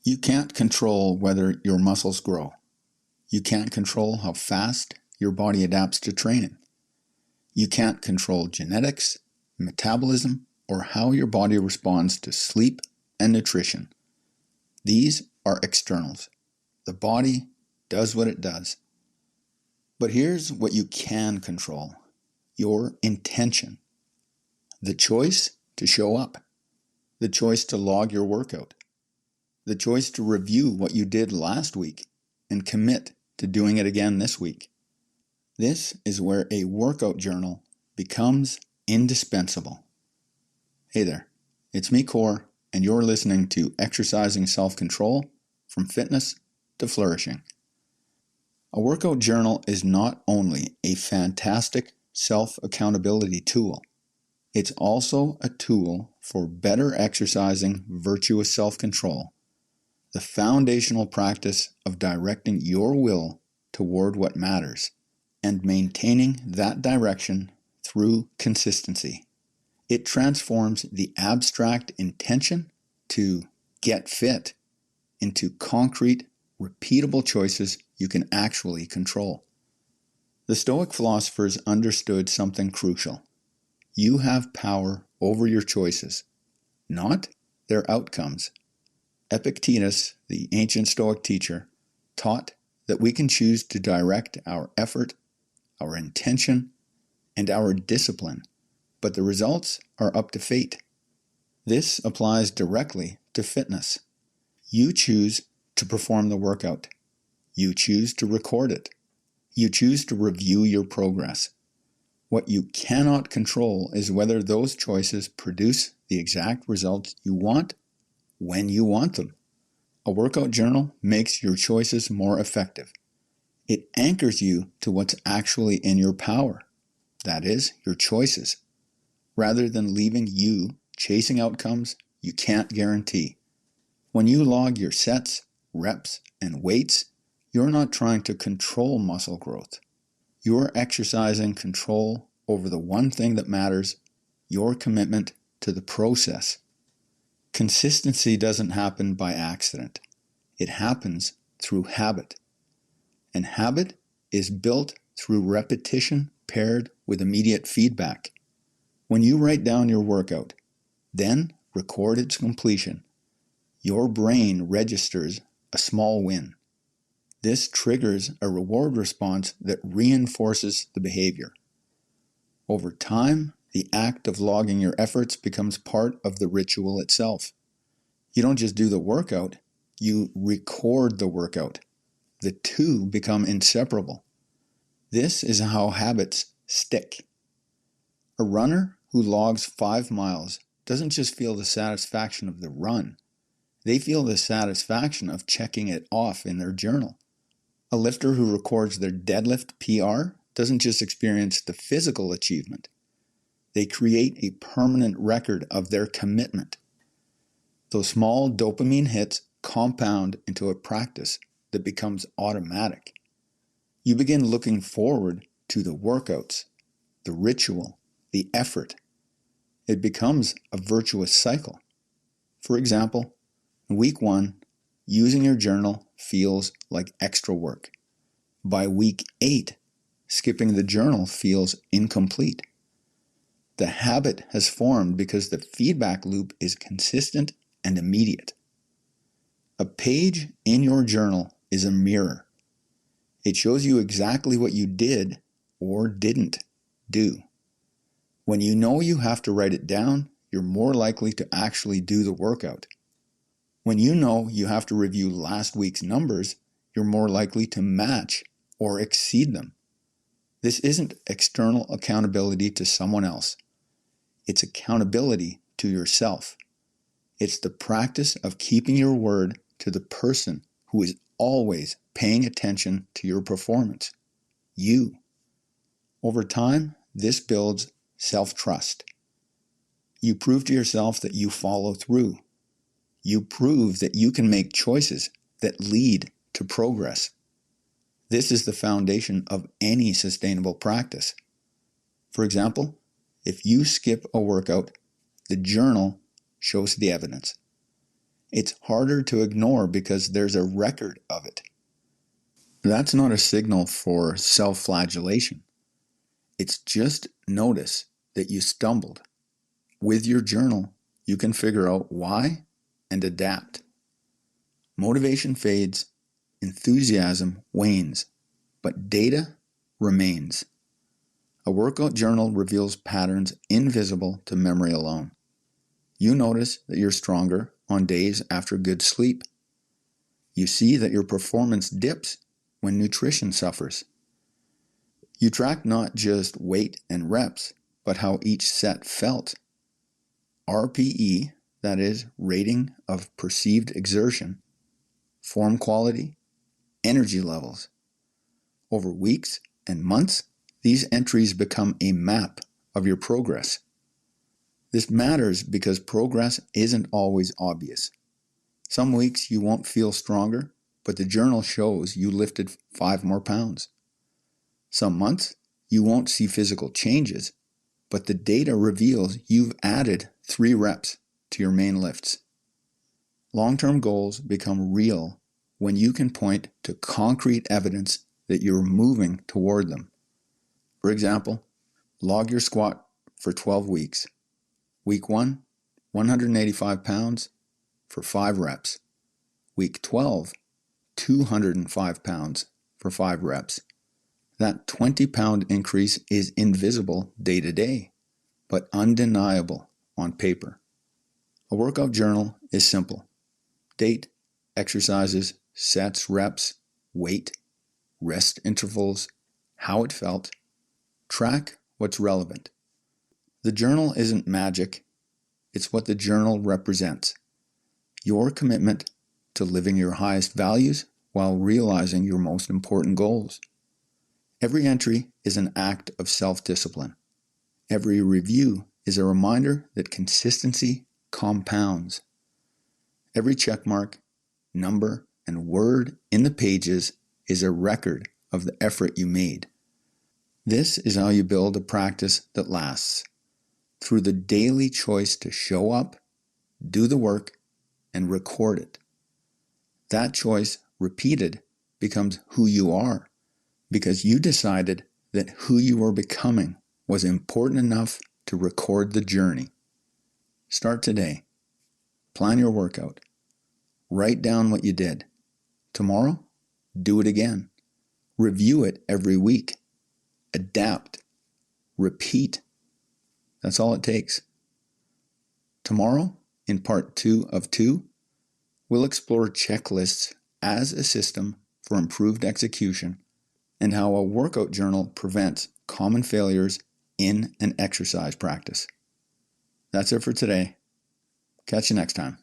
You can't control whether your muscles grow. You can't control how fast your body adapts to training. You can't control genetics, metabolism, or how your body responds to sleep and nutrition. These are externals. The body does what it does. But here's what you can control: your intention. The choice to show up. The choice to log your workout. The choice to review what you did last week and commit to doing it again this week. This is where a workout journal becomes indispensable. Hey there, it's me, Core, and you're listening to Exercising Self-Control from Fitness to Flourishing. A workout journal is not only a fantastic self-accountability tool, it's also a tool for better exercising virtuous self-control, the foundational practice of directing your will toward what matters and maintaining that direction through consistency. It transforms the abstract intention to get fit into concrete, repeatable choices you can actually control. The Stoic philosophers understood something crucial. You have power over your choices, not their outcomes. Epictetus, the ancient Stoic teacher, taught that we can choose to direct our effort, our intention, and our discipline, but the results are up to fate. This applies directly to fitness. You choose to perform the workout. You choose to record it. You choose to review your progress. What you cannot control is whether those choices produce the exact results you want when you want them. A workout journal makes your choices more effective. It anchors you to what's actually in your power, that is, your choices, rather than leaving you chasing outcomes you can't guarantee. When you log your sets, reps, and weights, you're not trying to control muscle growth. You're exercising control over the one thing that matters: your commitment to the process. Consistency doesn't happen by accident. It happens through habit. And habit is built through repetition paired with immediate feedback. When you write down your workout, then record its completion, your brain registers a small win. This triggers a reward response that reinforces the behavior. Over time, the act of logging your efforts becomes part of the ritual itself. You don't just do the workout, you record the workout. The two become inseparable. This is how habits stick. A runner who logs 5 miles doesn't just feel the satisfaction of the run. They feel the satisfaction of checking it off in their journal. A lifter who records their deadlift PR doesn't just experience the physical achievement. They create a permanent record of their commitment. Those small dopamine hits compound into a practice that becomes automatic. You begin looking forward to the workouts, the ritual, the effort. It becomes a virtuous cycle. For example, in week 1, using your journal feels like extra work. By week 8, skipping the journal feels incomplete. The habit has formed because the feedback loop is consistent and immediate. A page in your journal is a mirror. It shows you exactly what you did or didn't do. When you know you have to write it down, you're more likely to actually do the workout. When you know you have to review last week's numbers, you're more likely to match or exceed them. This isn't external accountability to someone else. It's accountability to yourself. It's the practice of keeping your word to the person who is always paying attention to your performance, you. Over time, this builds self-trust. You prove to yourself that you follow through. You prove that you can make choices that lead to progress. This is the foundation of any sustainable practice. For example, if you skip a workout, the journal shows the evidence. It's harder to ignore because there's a record of it. That's not a signal for self-flagellation. It's just notice that you stumbled. With your journal, you can figure out why and adapt. Motivation fades, enthusiasm wanes, but data remains. A workout journal reveals patterns invisible to memory alone. You notice that you're stronger on days after good sleep. You see that your performance dips when nutrition suffers. You track not just weight and reps, but how each set felt. RPE, that is, rating of perceived exertion, form quality, energy levels. Over weeks and months, these entries become a map of your progress. This matters because progress isn't always obvious. Some weeks you won't feel stronger, but the journal shows you lifted 5 more pounds. Some months you won't see physical changes, but the data reveals you've added 3 reps to your main lifts. Long-term goals become real when you can point to concrete evidence that you're moving toward them. For example, log your squat for 12 weeks. Week 1, 185 pounds for 5 reps. Week 12, 205 pounds for 5 reps. That 20-pound increase is invisible day to day, but undeniable on paper. A workout journal is simple. Date, exercises, sets, reps, weight, rest intervals, how it felt. Track what's relevant. The journal isn't magic. It's what the journal represents. Your commitment to living your highest values while realizing your most important goals. Every entry is an act of self-discipline. Every review is a reminder that consistency compounds. Every checkmark, number, and word in the pages is a record of the effort you made. This is how you build a practice that lasts. Through the daily choice to show up, do the work, and record it. That choice, repeated, becomes who you are, because you decided that who you were becoming was important enough to record the journey. Start today. Plan your workout. Write down what you did. Tomorrow, do it again. Review it every week. Adapt. Repeat. That's all it takes. Tomorrow, in part 2 of 2, we'll explore checklists as a system for improved execution and how a workout journal prevents common failures in an exercise practice. That's it for today. Catch you next time.